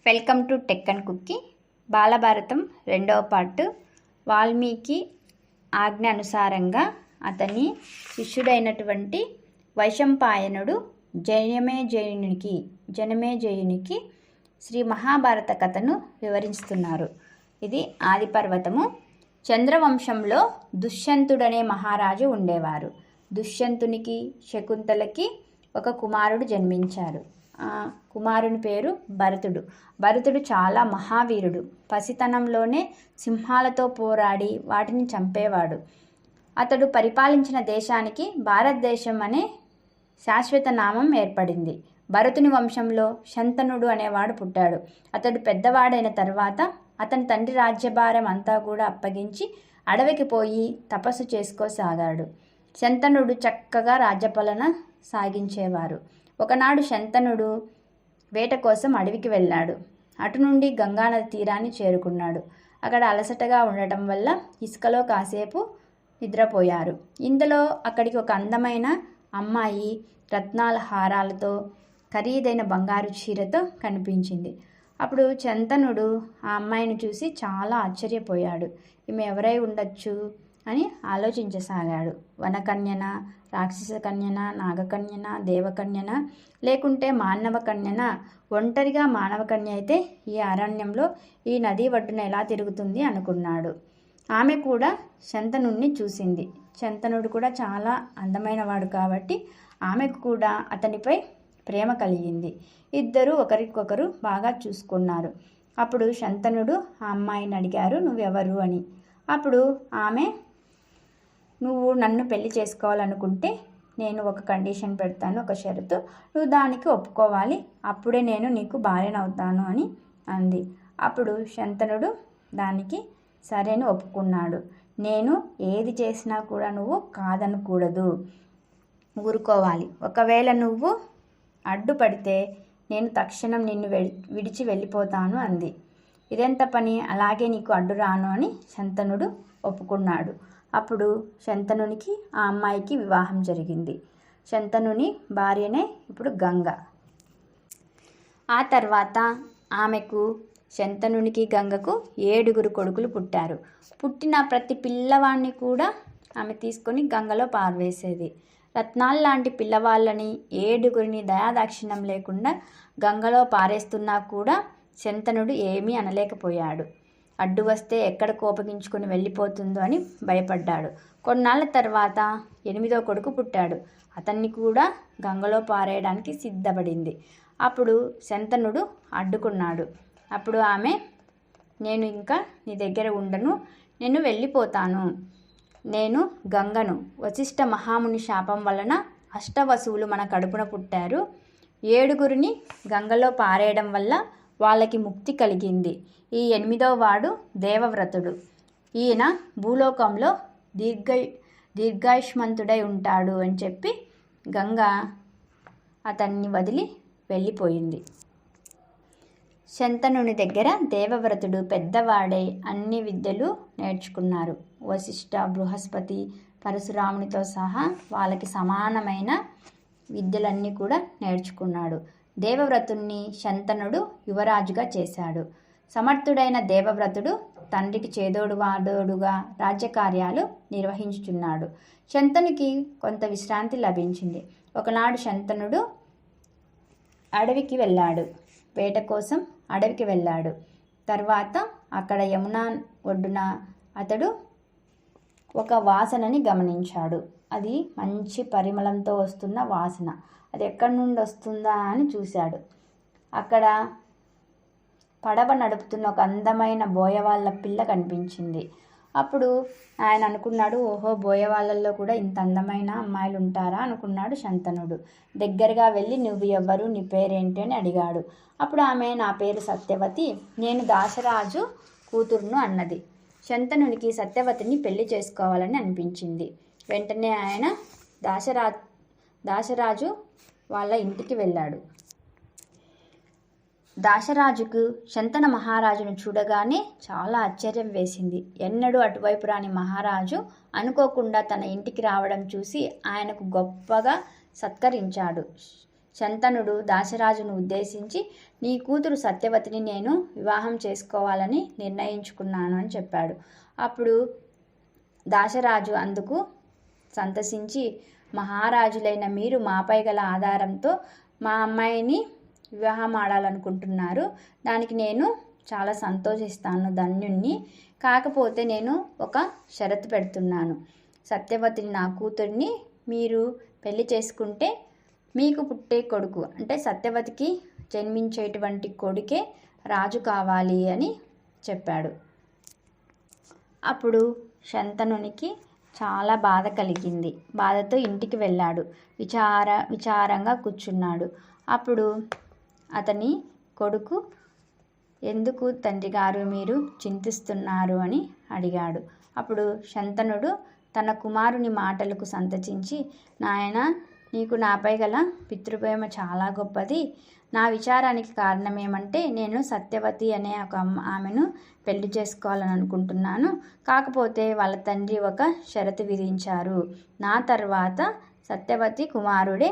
Welcome to tech and cookie. Balabharatam 2వ part. Valmiki ఆజ్ఞ అనుసారంగా అతని శిష్యుడైనటువంటి వైశంపాయనుడు జనమేజయునికి శ్రీ మహాభారత కథను వివరిస్తున్నారు. ఇది ఆదిపర్వతము. చంద్రవంశంలో దుష్యంతుడనే మహారాజు ఉండేవారు. దుష్యంతునికి శకుంతలకి ఒక కుమారుడు జన్మించారు. ఆ కుమారుని పేరు భరతుడు. భరతుడు చాలా మహావీరుడు. పసితనంలోనే సింహాలతో పోరాడి వాటిని చంపేవాడు. అతడు పరిపాలించిన దేశానికి భారతదేశం అనే శాశ్వత నామం ఏర్పడింది. భరతుని వంశంలో శంతనుడు అనేవాడు పుట్టాడు. అతడు పెద్దవాడైన తర్వాత అతని తండ్రి రాజ్యభారం అంతా కూడా అప్పగించి అడవికి పోయి తపస్సు చేసుకోసాగాడు. శంతనుడు చక్కగా రాజ్యపాలన సాగించేవారు. ఒకనాడు శంతనుడు వేట కోసం అడవికి వెళ్ళాడు. అటు నుండి గంగానది తీరాన్ని చేరుకున్నాడు. అక్కడ అలసటగా ఉండటం వల్ల ఇసుకలో కాసేపు నిద్రపోయారు. ఇంతలో అక్కడికి ఒక అందమైన అమ్మాయి రత్నాల హారాలతో ఖరీదైన బంగారు చీరతో కనిపించింది. అప్పుడు శంతనుడు ఆ అమ్మాయిని చూసి చాలా ఆశ్చర్యపోయాడు. ఈమె ఎవరై ఉండొచ్చు అని ఆలోచించసాగాడు. వనకన్యన, రాక్షస కన్యన, నాగకన్యన, దేవకన్యన, లేకుంటే మానవ కన్యన? ఒంటరిగా మానవ కన్య అయితే ఈ అరణ్యంలో ఈ నది ఒడ్డున ఎలా తిరుగుతుంది అనుకున్నాడు. ఆమె కూడా శంతనుడిని చూసింది. శంతనుడు కూడా చాలా అందమైన వాడు కాబట్టి ఆమెకు కూడా అతనిపై ప్రేమ కలిగింది. ఇద్దరు ఒకరికొకరు బాగా చూసుకున్నారు. అప్పుడు శంతనుడు ఆ అమ్మాయిని అడిగారు, నువ్వెవరు అని. అప్పుడు ఆమె, నువ్వు నన్ను పెళ్లి చేసుకోవాలనుకుంటే నేను ఒక కండిషన్ పెడతాను, ఒక షరతు, నువ్వు దానికి ఒప్పుకోవాలి, అప్పుడే నేను నీకు భార్యనవుతాను అని అంది. అప్పుడు శంతనుడు దానికి సరేని ఒప్పుకున్నాడు. నేను ఏది చేసినా కూడా నువ్వు కాదనకూడదు, ఊరుకోవాలి. ఒకవేళ నువ్వు అడ్డుపడితే నేను తక్షణం నిన్ను విడిచి వెళ్ళిపోతాను అంది. ఇదెంత పని, అలాగే నీకు అడ్డు రాను అని శంతనుడు ఒప్పుకున్నాడు. అప్పుడు శంతనునికి ఆ అమ్మాయికి వివాహం జరిగింది. శంతనుని భార్యనే ఇప్పుడు గంగ. ఆ తర్వాత ఆమెకు, శంతనునికి, గంగకు 7 కొడుకులు పుట్టారు. పుట్టిన ప్రతి పిల్లవాడిని కూడా ఆమె తీసుకొని గంగలో పారవేసేది. రత్నాల్లాంటి పిల్లవాళ్ళని 7 దయాదాక్షిణ్యం లేకుండా గంగలో పారేస్తున్నా కూడా శంతనుడు ఏమీ అనలేకపోయాడు. అడ్డు వస్తే ఎక్కడ కోపగించుకొని వెళ్ళిపోతుందో అని భయపడ్డాడు. కొన్నాళ్ళ తర్వాత 8వ కొడుకు పుట్టాడు. అతన్ని కూడా గంగలో పారేయడానికి సిద్ధపడింది. అప్పుడు శంతనుడు అడ్డుకున్నాడు. అప్పుడు ఆమె, నేను ఇంకా నీ దగ్గర ఉండను, నేను వెళ్ళిపోతాను. నేను గంగను. వశిష్ఠ మహాముని శాపం వలన అష్టవసువులు మన కడుపున పుట్టారు. 7 గంగలో పారేయడం వల్ల వాళ్ళకి ముక్తి కలిగింది. ఈ 8వ వాడు దేవవ్రతుడు. ఈయన భూలోకంలో దీర్ఘాయుష్మంతుడై ఉంటాడు అని చెప్పి గంగ అతన్ని వదిలి వెళ్ళిపోయింది. శంతనుని దగ్గర దేవవ్రతుడు పెద్దవాడై అన్ని విద్యలు నేర్చుకున్నారు. వశిష్ఠ, బృహస్పతి, పరశురామునితో సహా వాళ్ళకి సమానమైన విద్యలన్నీ కూడా నేర్చుకున్నాడు. దేవవ్రతుణ్ణి శంతనుడు యువరాజుగా చేశాడు. సమర్థుడైన దేవవ్రతుడు తండ్రికి చేదోడు వాదోడుగా రాజ్యకార్యాలు నిర్వహించుచున్నాడు. శంతనునికి కొంత విశ్రాంతి లభించింది. ఒకనాడు శంతనుడు అడవికి వెళ్ళాడు. వేట కోసం అడవికి వెళ్ళాడు. తర్వాత అక్కడ యమునా ఒడ్డున అతడు ఒక వాసనని గమనించాడు. అది మంచి పరిమళంతో వస్తున్న వాసన. అది ఎక్కడి నుండి వస్తుందా అని చూశాడు. అక్కడ పడవ నడుపుతున్న ఒక అందమైన బోయవాళ్ళ పిల్ల కనిపించింది. అప్పుడు ఆయన అనుకున్నాడు, ఓహో, బోయవాళ్ళల్లో కూడా ఇంత అందమైన అమ్మాయిలు ఉంటారా అనుకున్నాడు శంతనుడు. దగ్గరగా వెళ్ళి, నువ్వు ఎవ్వరు, నీ పేరేంటి అని అడిగాడు. అప్పుడు ఆమె, నా పేరు సత్యవతి, నేను దాశరాజు కూతురును అన్నది. శంతనునికి సత్యవతిని పెళ్లి చేసుకోవాలని అనిపించింది. వెంటనే ఆయన దాశరాజు వాళ్ళ ఇంటికి వెళ్ళాడు. దాశరాజుకు శంతన మహారాజును చూడగానే చాలా ఆశ్చర్యం వేసింది. ఎన్నడూ అటువైపు రాని మహారాజు అనుకోకుండా తన ఇంటికి రావడం చూసి ఆయనకు గొప్పగా సత్కరించాడు. శంతనుడు దాశరాజును ఉద్దేశించి, నీ కూతురు సత్యవతిని నేను వివాహం చేసుకోవాలని నిర్ణయించుకున్నాను అని చెప్పాడు. అప్పుడు దాశరాజు అందుకు సంతసించి, మహారాజులైన మీరు మాపై గల ఆధారంతో మా అమ్మాయిని వివాహం ఆడాలనుకుంటున్నారు. దానికి నేను చాలా సంతోషిస్తాను, ధన్యుణ్ణి. కాకపోతే నేను ఒక షరతు పెడుతున్నాను. సత్యవతిని, నా కూతుర్ని మీరు పెళ్లి చేసుకుంటే మీకు పుట్టే కొడుకు అంటే సత్యవతికి జన్మించేటువంటి కొడుకే రాజు కావాలి అని చెప్పాడు. అప్పుడు శంతనునికి చాలా బాధ కలిగింది. బాధతో ఇంటికి వెళ్ళాడు. విచారంగా కూర్చున్నాడు. అప్పుడు అతని కొడుకు, ఎందుకు తండ్రి గారు మీరు చింతిస్తున్నారు అని అడిగాడు. అప్పుడు శంతనుడు తన కుమారుని మాటలకు సంతసించి, నాయనా, నీకు నాపై గల పితృప్రేమ చాలా గొప్పది. నా విచారానికి కారణం ఏమంటే నేను సత్యవతి అనే ఒక ఆమెను పెళ్లి చేసుకోవాలని అనుకుంటున్నాను. కాకపోతే వాళ్ళ తండ్రి ఒక షరతు విధించారు. నా తర్వాత సత్యవతి కుమారుడే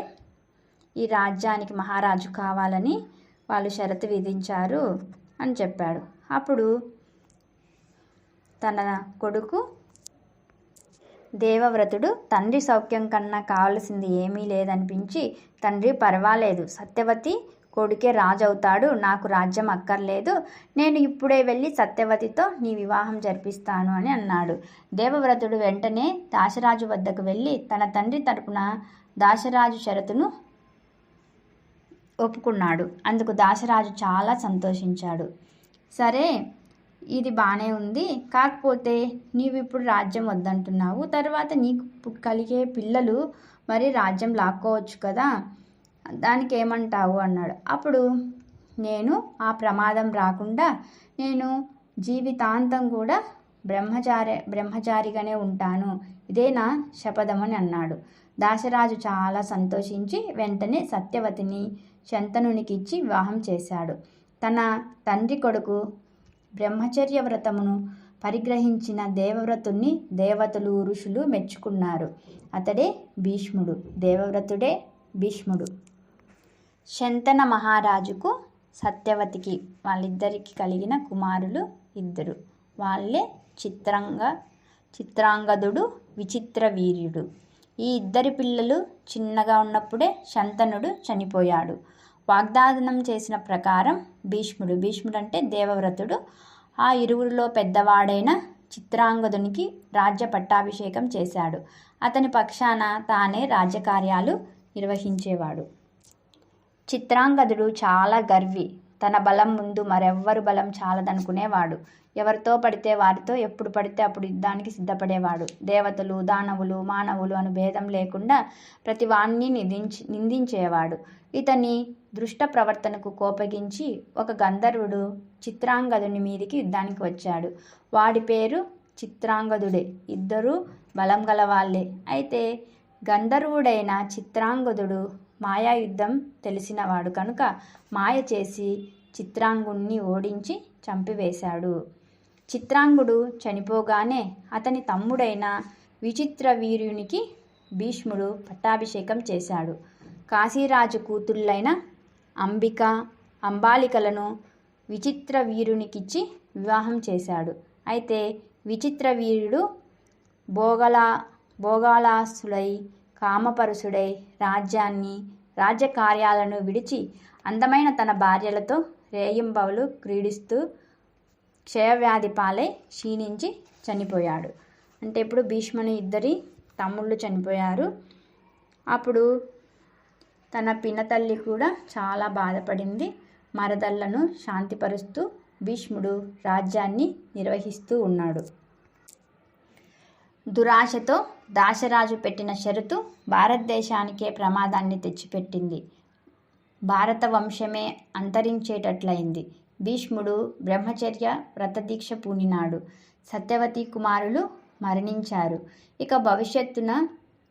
ఈ రాజ్యానికి మహారాజు కావాలని వాళ్ళు షరతు విధించారు అని చెప్పాడు. అప్పుడు తన కొడుకు దేవవ్రతుడు తండ్రి సౌఖ్యం కన్నా కావలసింది ఏమీ లేదనిపించి, తండ్రి పర్వాలేదు, సత్యవతి కొడుకే రాజు అవుతాడు, నాకు రాజ్యం అక్కర్లేదు, నేను ఇప్పుడే వెళ్ళి సత్యవతితో నీ వివాహం జరిపిస్తాను అని అన్నాడు. దేవవ్రతుడు వెంటనే దాశరాజు వద్దకు వెళ్ళి తన తండ్రి తరపున దాశరాజు షరతును ఒప్పుకున్నాడు. అందుకు దాశరాజు చాలా సంతోషించాడు. సరే, ఇది బాగానే ఉంది, కాకపోతే నీవు ఇప్పుడు రాజ్యం వద్దంటున్నావు, తర్వాత నీకు కలిగే పిల్లలు మరి రాజ్యం లాక్కోవచ్చు కదా, దానికి ఏమంటావు అన్నాడు. అప్పుడు నేను ఆ ప్రమాదం రాకుండా నేను జీవితాంతం కూడా బ్రహ్మచారిగానే ఉంటాను, ఇదే నా శపథం అని అన్నాడు. దాశరాజు చాలా సంతోషించి వెంటనే సత్యవతిని శంతనునికి ఇచ్చి వివాహం చేశాడు. తన తండ్రి కొడుకు బ్రహ్మచర్య వ్రతమును పరిగ్రహించిన దేవవ్రతుణ్ణి దేవతలు ఋషులు మెచ్చుకున్నారు. అతడే భీష్ముడు. దేవవ్రతుడే భీష్ముడు. శంతన మహారాజుకు సత్యవతికి వాళ్ళిద్దరికి కలిగిన కుమారులు ఇద్దరు. వాళ్ళే చిత్రాంగదుడు, విచిత్రవీర్యుడు. ఈ ఇద్దరి పిల్లలు చిన్నగా ఉన్నప్పుడే శంతనుడు చనిపోయాడు. వాగ్దానం చేసిన ప్రకారం భీష్ముడు అంటే దేవవ్రతుడు ఆ ఇరువురిలో పెద్దవాడైన చిత్రాంగదునికి రాజ్య పట్టాభిషేకం చేశాడు. అతని పక్షాన తానే రాజ్యకార్యాలు నిర్వహించేవాడు. చిత్రాంగదుడు చాలా గర్వి. తన బలం ముందు మరెవ్వరు బలం చాలదనుకునేవాడు. ఎవరితో పడితే వారితో ఎప్పుడు పడితే అప్పుడు యుద్ధానికి సిద్ధపడేవాడు. దేవతలు, దానవులు, మానవులు అను భేదం లేకుండా ప్రతి వాణ్ణి నిందించేవాడు. ఇతని దృష్ట ప్రవర్తనకు కోపగించి ఒక గంధర్వుడు చిత్రాంగదుని మీదికి యుద్ధానికి వచ్చాడు. వాడి పేరు చిత్రాంగదుడే. ఇద్దరూ బలం గలవాళ్లే. అయితే గంధర్వుడైన చిత్రాంగదుడు మాయాయుద్ధం తెలిసినవాడు కనుక మాయ చేసి చిత్రాంగుణ్ణి ఓడించి చంపివేశాడు. చిత్రాంగుడు చనిపోగానే అతని తమ్ముడైన విచిత్రవీర్యునికి భీష్ముడు పట్టాభిషేకం చేశాడు. కాశీరాజు కూతుళ్ళైన అంబిక, అంబాలికలను విచిత్రవీర్యునికిచ్చి వివాహం చేశాడు. అయితే విచిత్రవీర్యుడు భోగాలాసుడై, కామపరుసుడై రాజ్యకార్యాలను విడిచి అందమైన తన భార్యలతో రేయింబవలు క్రీడిస్తూ క్షయవ్యాధి పాలై క్షీణించి చనిపోయాడు. అంటే ఇప్పుడు భీష్ముని ఇద్దరి తమ్ముళ్ళు చనిపోయారు. అప్పుడు తన పినతల్లి కూడా చాలా బాధపడింది. మరదళ్లను శాంతిపరుస్తూ భీష్ముడు రాజ్యాన్ని నిర్వహిస్తూ ఉన్నాడు. దురాశతో దాశరాజు పెట్టిన షరతు భారతదేశానికే ప్రమాదాన్ని తెచ్చిపెట్టింది. భారత వంశమే అంతరించేటట్లయింది. భీష్ముడు బ్రహ్మచర్య వ్రతదీక్ష పూనినాడు. సత్యవతి కుమారులు మరణించారు. ఇక భవిష్యత్తున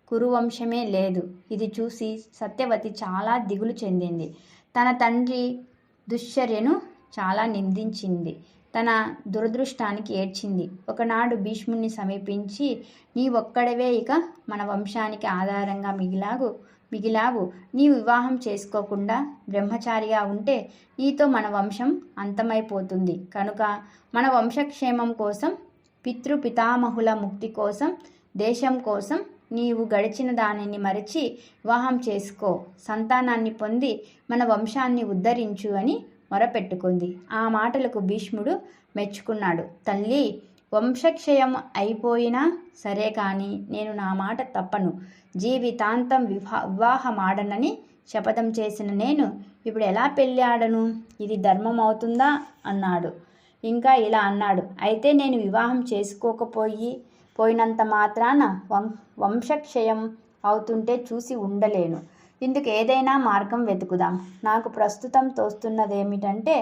కురువంశమే లేదు. ఇది చూసి సత్యవతి చాలా దిగులు చెందింది. తన తండ్రి దుశ్చర్యను చాలా నిందించింది. తన దురదృష్టానికి ఏడ్చింది. ఒకనాడు భీష్ముని సమీపించి, నీ ఒక్కడవే ఇక మన వంశానికి ఆధారంగా మిగిలాగు, మిగిలావు. నీవు వివాహం చేసుకోకుండా బ్రహ్మచారిగా ఉంటే నీతో మన వంశం అంతమైపోతుంది. కనుక మన వంశక్షేమం కోసం, పితృపితామహుల ముక్తి కోసం, దేశం కోసం నీవు గడిచిన దానిని మరచి వివాహం చేసుకో, సంతానాన్ని పొంది మన వంశాన్ని ఉద్ధరించు అని మొరపెట్టుకుంది. ఆ మాటలకు భీష్ముడు మెచ్చుకున్నాడు. తల్లి, వంశక్షయం అయిపోయినా సరే కానీ నేను నా మాట తప్పను. జీవితాంతం వివాహమాడనని శపథం చేసిన నేను ఇప్పుడు ఎలా పెళ్ళి ఆడను? ఇది ధర్మం అవుతుందా అన్నాడు. ఇంకా ఇలా అన్నాడు, అయితే నేను వివాహం పోయినంత మాత్రాన వంశక్షయం అవుతుంటే చూసి ఉండలేను. ఇందుకు ఏదైనా మార్గం వెతుకుదాం. నాకు ప్రస్తుతం తోస్తున్నదేమిటంటే,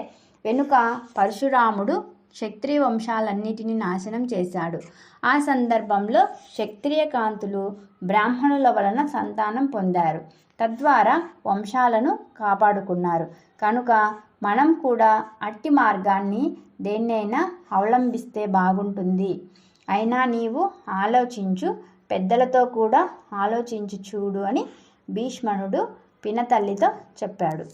వెనుక పరశురాముడు క్షత్రియ వంశాలన్నిటినీ నాశనం చేశాడు. ఆ సందర్భంలో క్షత్రియ కాంతులు బ్రాహ్మణుల వలన సంతానం పొందారు. తద్వారా వంశాలను కాపాడుకున్నారు. కనుక మనం కూడా అట్టి మార్గాన్ని దేన్నైనా అవలంబిస్తే బాగుంటుంది. అయినా నీవు ఆలోచించు, పెద్దలతో కూడా ఆలోచించి చూడు అని భీష్ముడు పినతల్లితో చెప్పాడు.